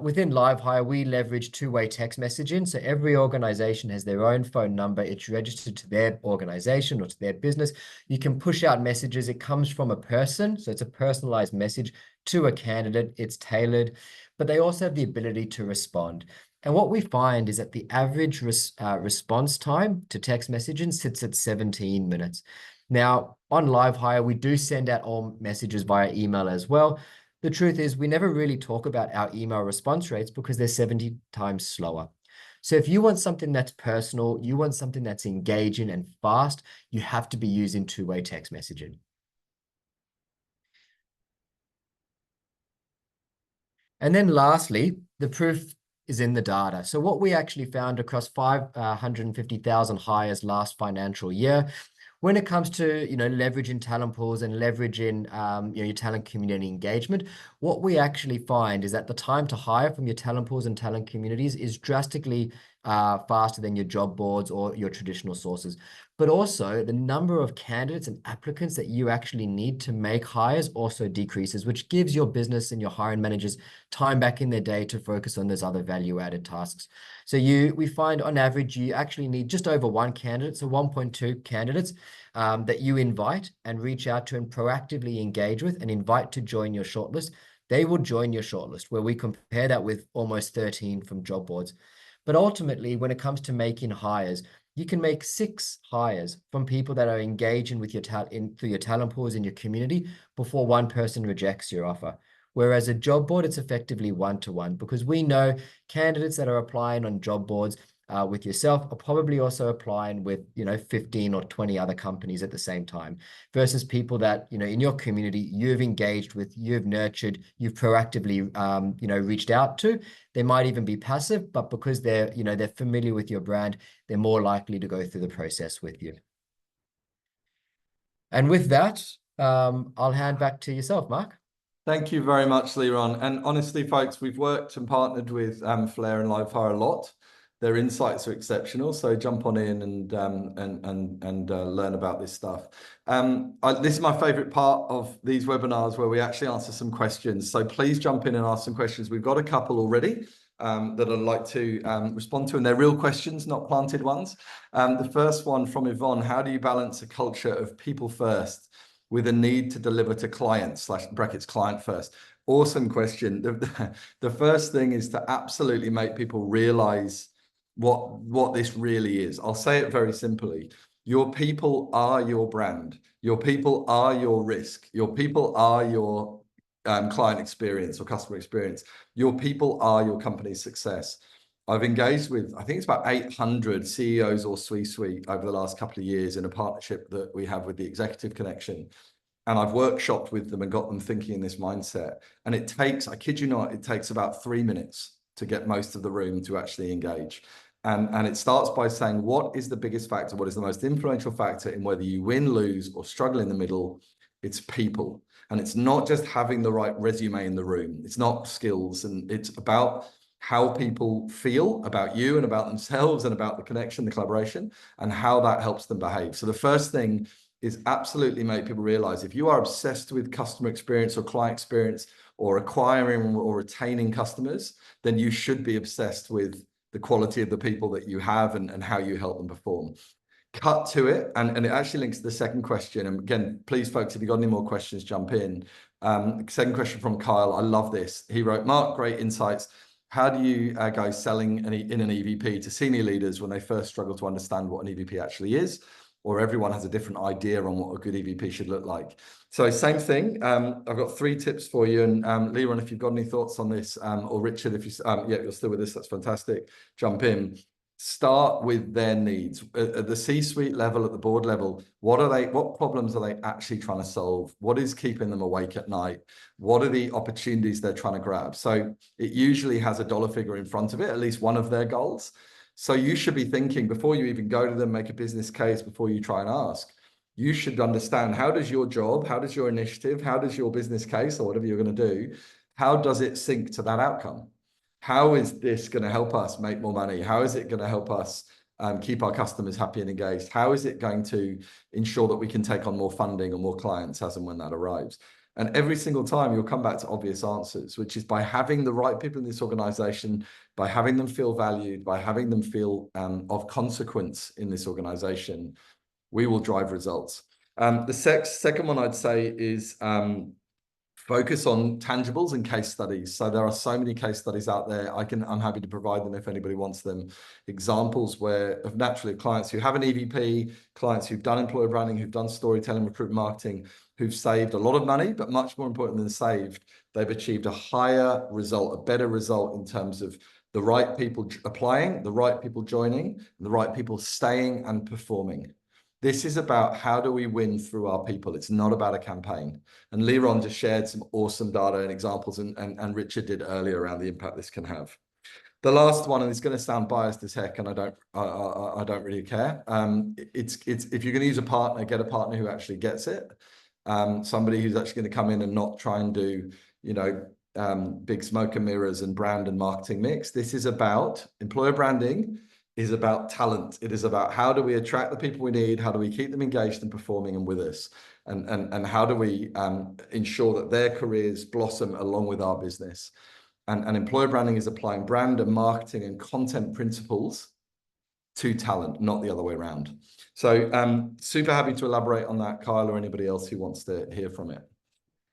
Within LiveHire, we leverage two-way text messaging. So every organization has their own phone number. It's registered to their organization or to their business. You can push out messages. It comes from a person. So it's a personalized message to a candidate. It's tailored, but they also have the ability to respond. And what we find is that the average response time to text messaging sits at 17 minutes. Now, on LiveHire, we do send out all messages via email as well. The truth is we never really talk about our email response rates because they're 70 times slower. So if you want something that's personal, you want something that's engaging and fast, you have to be using two-way text messaging. And then lastly, the proof is in the data. So what we actually found across 550,000 hires last financial year, when it comes to leveraging talent pools and leveraging your talent community engagement, what we actually find is that the time to hire from your talent pools and talent communities is drastically faster than your job boards or your traditional sources. But also the number of candidates and applicants that you actually need to make hires also decreases, which gives your business and your hiring managers time back in their day to focus on those other value-added tasks. So we find on average, you actually need just over one candidate, so 1.2 candidates that you invite and reach out to and proactively engage with and invite to join your shortlist. They will join your shortlist, where we compare that with almost 13 from job boards. But ultimately, when it comes to making hires, you can make 6 hires from people that are engaging with through your talent pools in your community before one person rejects your offer. Whereas a job board, it's effectively 1-to-1, because we know candidates that are applying on job boards with yourself are probably also applying with 15 or 20 other companies at the same time, versus people that in your community you've engaged with, you've nurtured, you've proactively reached out to. They might even be passive, but because they're familiar with your brand, they're more likely to go through the process with you. And with that, I'll hand back to yourself, Mark. Thank you very much, Liron. And honestly, folks, we've worked and partnered with Flair and LiveHire a lot. Their insights are exceptional, so jump on in and learn about this stuff. This is my favorite part of these webinars, where we actually answer some questions. So please jump in and ask some questions. We've got a couple already that I'd like to respond to, and they're real questions, not planted ones. The first one from Yvonne: how do you balance a culture of people first with a need to deliver to clients / client first? Awesome question. The first thing is to absolutely make people realize what this really is. I'll say it very simply. Your people are your brand. Your people are your risk. Your people are your client experience or customer experience. Your people are your company's success. I've engaged with, I think it's about 800 CEOs or C-suite over the last couple of years in a partnership that we have with the Executive Connection. And I've workshopped with them and got them thinking in this mindset. And it takes, I kid you not, it takes about 3 minutes to get most of the room to actually engage. And it starts by saying, what is the biggest factor? What is the most influential factor in whether you win, lose, or struggle in the middle? It's people. And it's not just having the right resume in the room. It's not skills. And it's about how people feel about you and about themselves and about the connection, the collaboration, and how that helps them behave. So the first thing is absolutely make people realize, if you are obsessed with customer experience or client experience or acquiring or retaining customers, then you should be obsessed with the quality of the people that you have and how you help them perform. Cut to it, and it actually links to the second question. And again, please, folks, if you've got any more questions, jump in. Second question from Kyle. I love this. He wrote, Mark, great insights. How do you go selling in an EVP to senior leaders when they first struggle to understand what an EVP actually is? or everyone has a different idea on what a good EVP should look like. So same thing. I've got 3 tips for you. And Leron, if you've got any thoughts on this, or Richard, if you, yeah, you're still with us, that's fantastic. Jump in. Start with their needs at the C-suite level, at the board level. What problems are they actually trying to solve? What is keeping them awake at night? What are the opportunities they're trying to grab? So it usually has a dollar figure in front of it, at least one of their goals. So you should be thinking before you even go to them, make a business case, before you try and ask, you should understand, how does your job, how does your initiative, how does your business case or whatever you're going to do, how does it sync to that outcome? How is this going to help us make more money? How is it going to help us keep our customers happy and engaged? How is it going to ensure that we can take on more funding or more clients as and when that arrives? And every single time you'll come back to obvious answers, which is by having the right people in this organization, by having them feel valued, by having them feel of consequence in this organization, we will drive results. The second one I'd say is focus on tangibles and case studies. So there are so many case studies out there. I'm happy to provide them if anybody wants them. Examples where of naturally clients who have an EVP, clients who've done employer branding, who've done storytelling, recruitment marketing, who've saved a lot of money, but much more important than saved, they've achieved a higher result, a better result in terms of the right people applying, the right people joining, and the right people staying and performing. This is about how do we win through our people. It's not about a campaign. And Leron just shared some awesome data and examples, and Richard did earlier around the impact this can have. The last one, and it's going to sound biased as heck, and I don't really care. It's if you're going to use a partner, get a partner who actually gets it. Somebody who's actually going to come in and not try and do, big smoke and mirrors and brand and marketing mix. This is about employer branding. Is about talent. It is about how do we attract the people we need, how do we keep them engaged and performing and with us, and how do we ensure that their careers blossom along with our business. And employer branding is applying brand and marketing and content principles to talent, not the other way around. So super happy to elaborate on that, Kyle, or anybody else who wants to hear from it.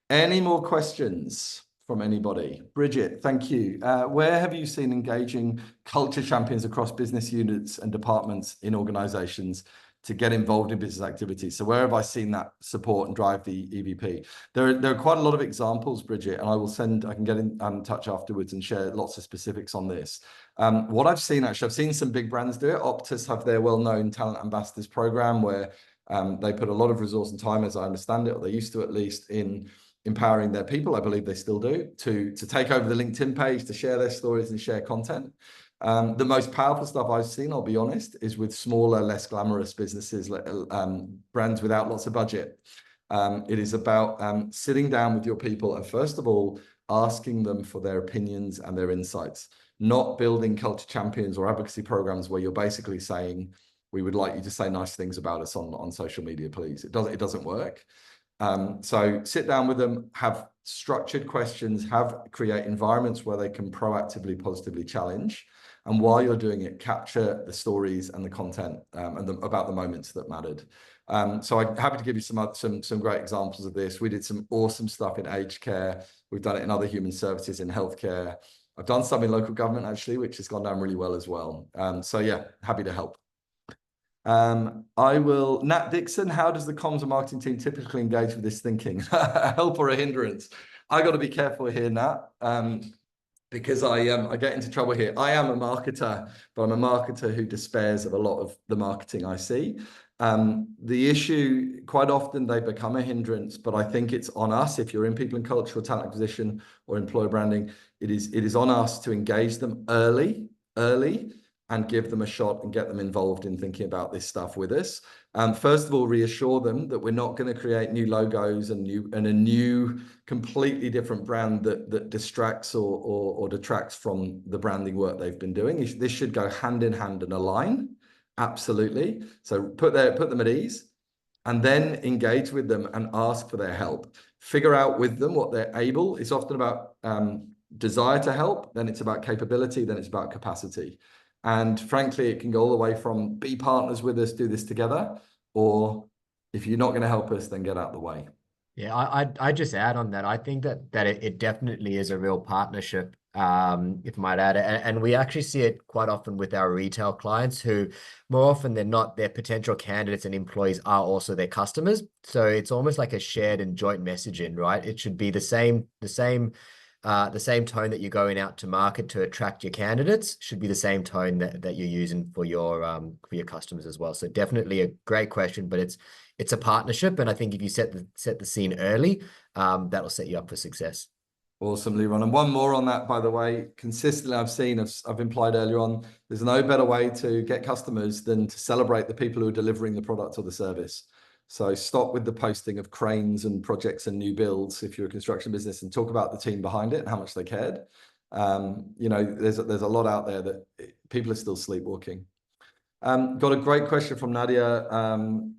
Any more questions from anybody? Bridget, thank you. Where have you seen engaging culture champions across business units and departments in organizations to get involved in business activities? So where have I seen that support and drive the EVP? There are quite a lot of examples, Bridget, and I can get in touch afterwards and share lots of specifics on this. What I've seen, actually, I've seen some big brands do it. Optus have their well-known talent ambassadors program where they put a lot of resource and time, as I understand it, or they used to at least, in empowering their people. I believe they still do, to take over the LinkedIn page, to share their stories and share content. The most powerful stuff I've seen, I'll be honest, is with smaller, less glamorous businesses, brands without lots of budget. It is about sitting down with your people and first of all, asking them for their opinions and their insights, not building culture champions or advocacy programs where you're basically saying, we would like you to say nice things about us on social media, please. It doesn't work. So sit down with them, have structured questions, create environments where they can proactively, positively challenge. And while you're doing it, capture the stories and the content about the moments that mattered. So I'm happy to give you some great examples of this. We did some awesome stuff in aged care. We've done it in other human services in healthcare. I've done some in local government, actually, which has gone down really well as well. So yeah, happy to help. Nat Dixon, how does the comms and marketing team typically engage with this thinking? A help or a hindrance? I got to be careful here, Nat, because I get into trouble here. I am a marketer, but I'm a marketer who despairs of a lot of the marketing I see. The issue, quite often they become a hindrance, but I think it's on us. If you're in people and culture or talent acquisition or employer branding, it is on us to engage them early, and give them a shot and get them involved in thinking about this stuff with us. First of all, reassure them that we're not going to create new logos and a new completely different brand that distracts or detracts from the branding work they've been doing. This should go hand in hand and align. Absolutely. So put them at ease and then engage with them and ask for their help. Figure out with them what they're able. It's often about desire to help, then it's about capability, then it's about capacity. And frankly, it can go all the way from be partners with us, do this together, or if you're not going to help us, then get out of the way. Yeah, I just add on that. I think that it definitely is a real partnership if I might add. And we actually see it quite often with our retail clients who more often than not, their potential candidates and employees are also their customers. So it's almost like a shared and joint messaging, right? It should be the same tone that you're going out to market to attract your candidates should be the same tone that you're using for your customers as well. So definitely a great question, but it's a partnership, and I think if you set the scene early, that'll set you up for success. Awesome, Leron. And one more on that, by the way, consistently I've implied earlier on, there's no better way to get customers than to celebrate the people who are delivering the product or the service. So stop with the posting of cranes and projects and new builds if you're a construction business, and talk about the team behind it and how much they cared. You know, there's a lot out there that people are still sleepwalking. Got a great question from Nadia.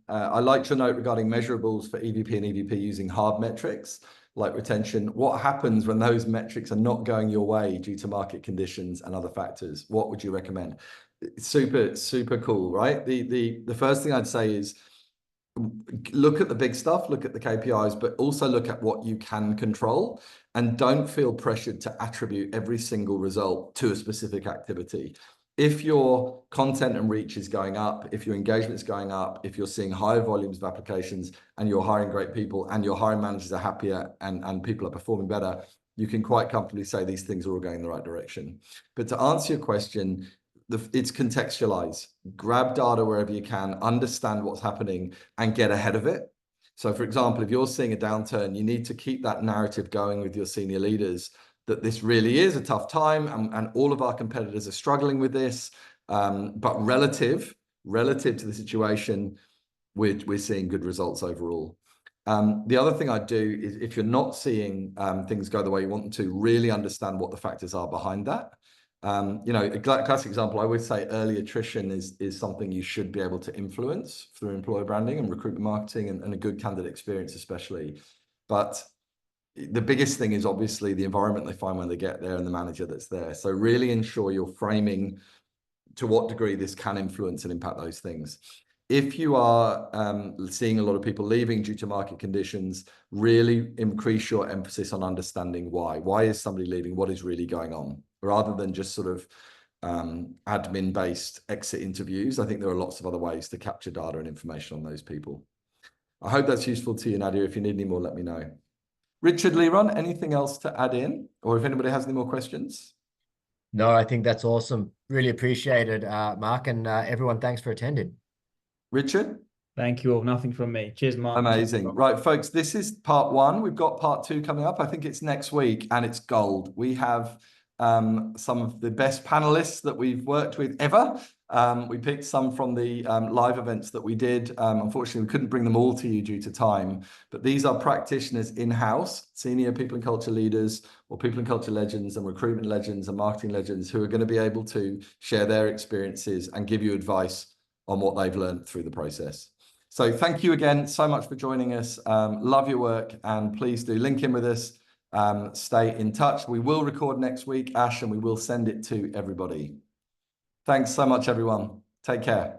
I liked your note regarding measurables for EVP and EVP using hard metrics like retention. What happens when those metrics are not going your way due to market conditions and other factors? What would you recommend? Super cool, right? The first thing I'd say is look at the big stuff, look at the KPIs, but also look at what you can control, and don't feel pressured to attribute every single result to a specific activity. If your content and reach is going up, if your engagement is going up, if you're seeing higher volumes of applications and you're hiring great people and your hiring managers are happier and people are performing better, you can quite comfortably say these things are all going in the right direction. But to answer your question, it's contextualize, grab data wherever you can, understand what's happening and get ahead of it. So for example, if you're seeing a downturn, you need to keep that narrative going with your senior leaders that this really is a tough time and all of our competitors are struggling with this. But relative to the situation, we're seeing good results overall. The other thing I'd do is if you're not seeing things go the way you want them to, really understand what the factors are behind that. You know, a classic example, I would say early attrition is something you should be able to influence through employer branding and recruitment marketing and a good candidate experience especially. But the biggest thing is obviously the environment they find when they get there and the manager that's there. So really ensure you're framing to what degree this can influence and impact those things. If you are seeing a lot of people leaving due to market conditions, really increase your emphasis on understanding why. Why is somebody leaving? What is really going on? Rather than just sort of admin-based exit interviews, I think there are lots of other ways to capture data and information on those people. I hope that's useful to you, Nadia. If you need any more, let me know. Richard, Leron, anything else to add in? Or if anybody has any more questions? No, I think that's awesome. Really appreciate it, Mark, and everyone, thanks for attending. Richard? Thank you all. Nothing from me. Cheers, Mark. Amazing. Right, folks, this is part one. We've got part two coming up. I think it's next week, and it's gold. We have some of the best panelists that we've worked with ever. We picked some from the live events that we did. Unfortunately, we couldn't bring them all to you due to time, but these are practitioners in-house, senior people and culture leaders or people and culture legends and recruitment legends and marketing legends who are going to be able to share their experiences and give you advice on what they've learned through the process. So thank you again so much for joining us. Love your work, and please do link in with us. Stay in touch. We will record next week, Ash, and we will send it to everybody. Thanks so much, everyone. Take care.